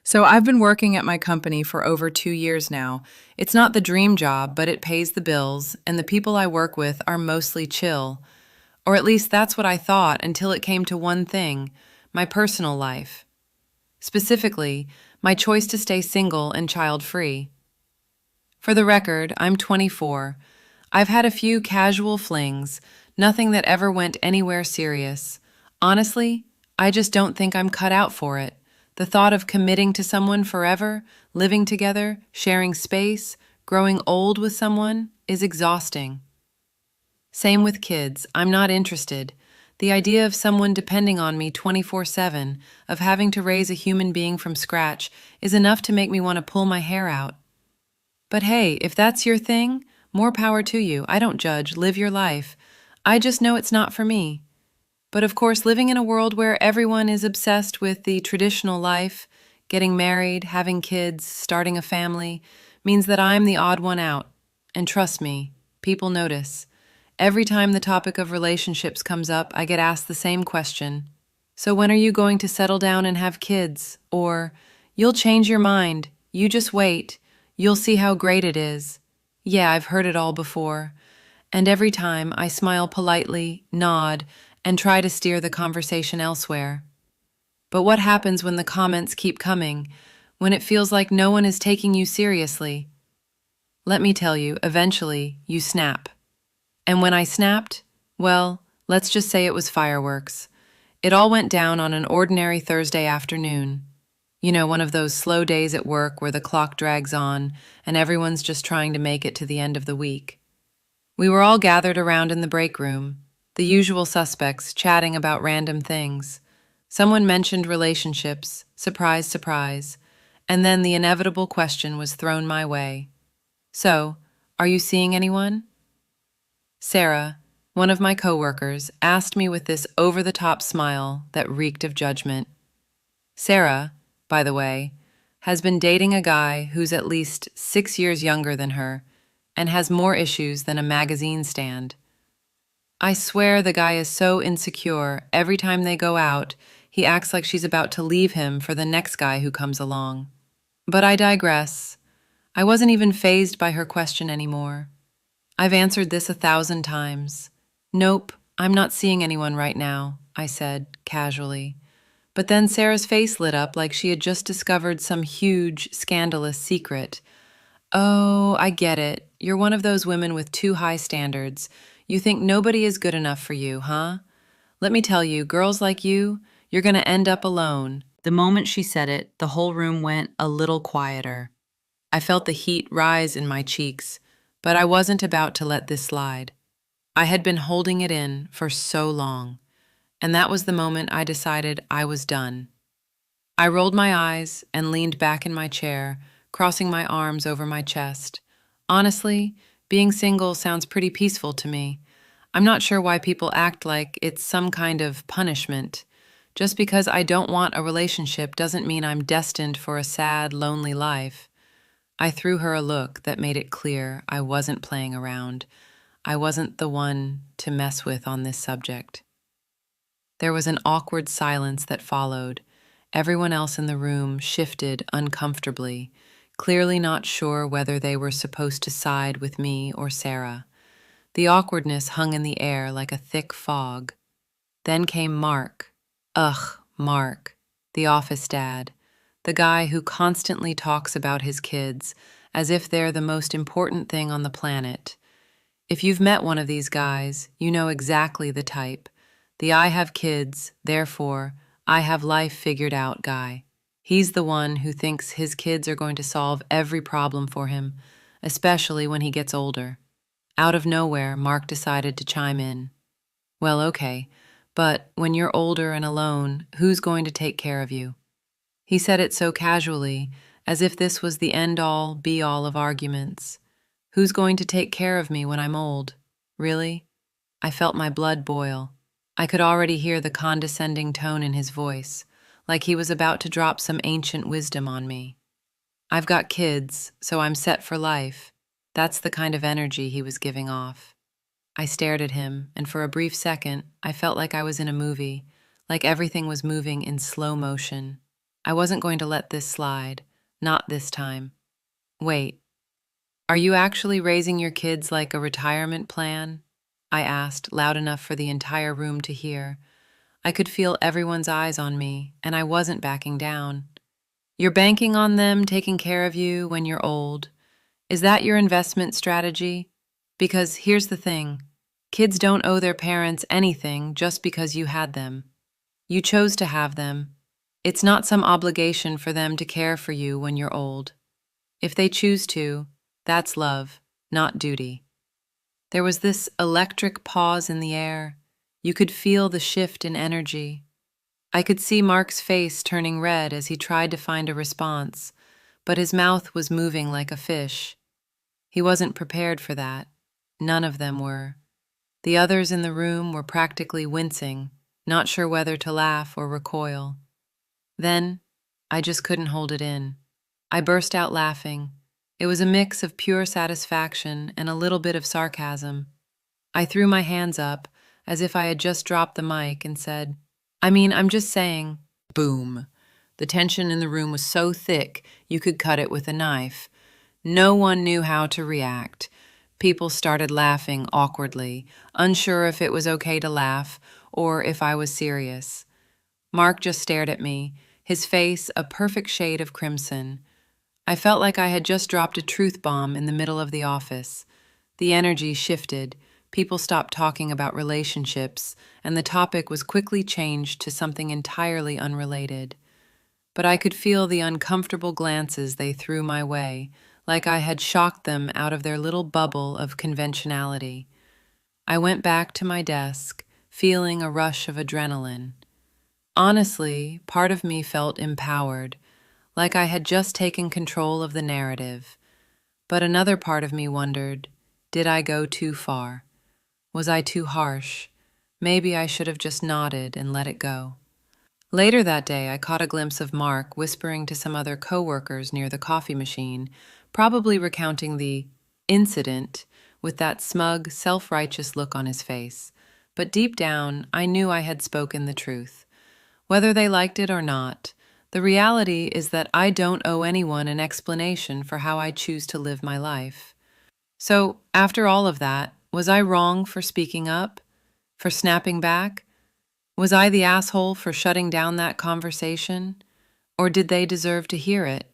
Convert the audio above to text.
So I've been working at my company for over 2 years now. It's not the dream job, but it pays the bills, and the people I work with are mostly chill. Or at least that's what I thought until it came to one thing: my personal life. Specifically, my choice to stay single and child-free. For the record, I'm 24. I've had a few casual flings, nothing that ever went anywhere serious. Honestly, I just don't think I'm cut out for it. The thought of committing to someone forever, living together, sharing space, growing old with someone is exhausting. Same with kids, I'm not interested. The idea of someone depending on me 24/7, of having to raise a human being from scratch, is enough to make me want to pull my hair out. But hey, if that's your thing, more power to you. I don't judge, live your life. I just know it's not for me. But of course, living in a world where everyone is obsessed with the traditional life, getting married, having kids, starting a family, means that I'm the odd one out. And trust me, people notice. Every time the topic of relationships comes up, I get asked the same question. So when are you going to settle down and have kids? Or, you'll change your mind, you just wait, you'll see how great it is. Yeah, I've heard it all before. And every time I smile politely, nod, and try to steer the conversation elsewhere. But what happens when the comments keep coming, when it feels like no one is taking you seriously? Let me tell you, eventually, you snap. And when I snapped, well, let's just say it was fireworks. It all went down on an ordinary Thursday afternoon. You know, one of those slow days at work where the clock drags on and everyone's just trying to make it to the end of the week. We were all gathered around in the break room, the usual suspects chatting about random things. Someone mentioned relationships, surprise, surprise, and then the inevitable question was thrown my way. So, are you seeing anyone? Sarah, one of my coworkers, asked me with this over-the-top smile that reeked of judgment. Sarah, by the way, has been dating a guy who's at least 6 years younger than her and has more issues than a magazine stand. I swear the guy is so insecure, every time they go out, he acts like she's about to leave him for the next guy who comes along. But I digress. I wasn't even fazed by her question anymore. I've answered this 1,000 times. Nope, I'm not seeing anyone right now, I said, casually. But then Sarah's face lit up like she had just discovered some huge, scandalous secret. Oh, I get it. You're one of those women with too high standards. You think nobody is good enough for you, huh? Let me tell you, girls like you, you're gonna end up alone. The moment she said it, the whole room went a little quieter. I felt the heat rise in my cheeks, but I wasn't about to let this slide. I had been holding it in for so long, and that was the moment I decided I was done. I rolled my eyes and leaned back in my chair, crossing my arms over my chest. Honestly, being single sounds pretty peaceful to me. I'm not sure why people act like it's some kind of punishment. Just because I don't want a relationship doesn't mean I'm destined for a sad, lonely life. I threw her a look that made it clear I wasn't playing around. I wasn't the one to mess with on this subject. There was an awkward silence that followed. Everyone else in the room shifted uncomfortably, clearly not sure whether they were supposed to side with me or Sarah. The awkwardness hung in the air like a thick fog. Then came Mark. Ugh, Mark, the office dad, the guy who constantly talks about his kids as if they're the most important thing on the planet. If you've met one of these guys, you know exactly the type. The I have kids, therefore, I have life figured out guy. He's the one who thinks his kids are going to solve every problem for him, especially when he gets older. Out of nowhere, Mark decided to chime in. Well, okay, but when you're older and alone, who's going to take care of you? He said it so casually, as if this was the end-all, be-all of arguments. Who's going to take care of me when I'm old? Really? I felt my blood boil. I could already hear the condescending tone in his voice, like he was about to drop some ancient wisdom on me. I've got kids, so I'm set for life. That's the kind of energy he was giving off. I stared at him, and for a brief second, I felt like I was in a movie, like everything was moving in slow motion. I wasn't going to let this slide. Not this time. Wait, are you actually raising your kids like a retirement plan? I asked, loud enough for the entire room to hear. I could feel everyone's eyes on me, and I wasn't backing down. You're banking on them taking care of you when you're old. Is that your investment strategy? Because here's the thing. Kids don't owe their parents anything just because you had them. You chose to have them. It's not some obligation for them to care for you when you're old. If they choose to, that's love, not duty. There was this electric pause in the air. You could feel the shift in energy. I could see Mark's face turning red as he tried to find a response, but his mouth was moving like a fish. He wasn't prepared for that. None of them were. The others in the room were practically wincing, not sure whether to laugh or recoil. Then, I just couldn't hold it in. I burst out laughing. It was a mix of pure satisfaction and a little bit of sarcasm. I threw my hands up, as if I had just dropped the mic, and said, I'm just saying. Boom. The tension in the room was so thick you could cut it with a knife. No one knew how to react. People started laughing awkwardly, unsure if it was okay to laugh or if I was serious. Mark just stared at me, his face a perfect shade of crimson. I felt like I had just dropped a truth bomb in the middle of the office. The energy shifted. People stopped talking about relationships, and the topic was quickly changed to something entirely unrelated. But I could feel the uncomfortable glances they threw my way, like I had shocked them out of their little bubble of conventionality. I went back to my desk, feeling a rush of adrenaline. Honestly, part of me felt empowered, like I had just taken control of the narrative. But another part of me wondered, did I go too far? Was I too harsh? Maybe I should have just nodded and let it go. Later that day, I caught a glimpse of Mark whispering to some other coworkers near the coffee machine, probably recounting the incident with that smug, self-righteous look on his face. But deep down, I knew I had spoken the truth. Whether they liked it or not, the reality is that I don't owe anyone an explanation for how I choose to live my life. So, after all of that, was I wrong for speaking up? For snapping back? Was I the asshole for shutting down that conversation? Or did they deserve to hear it?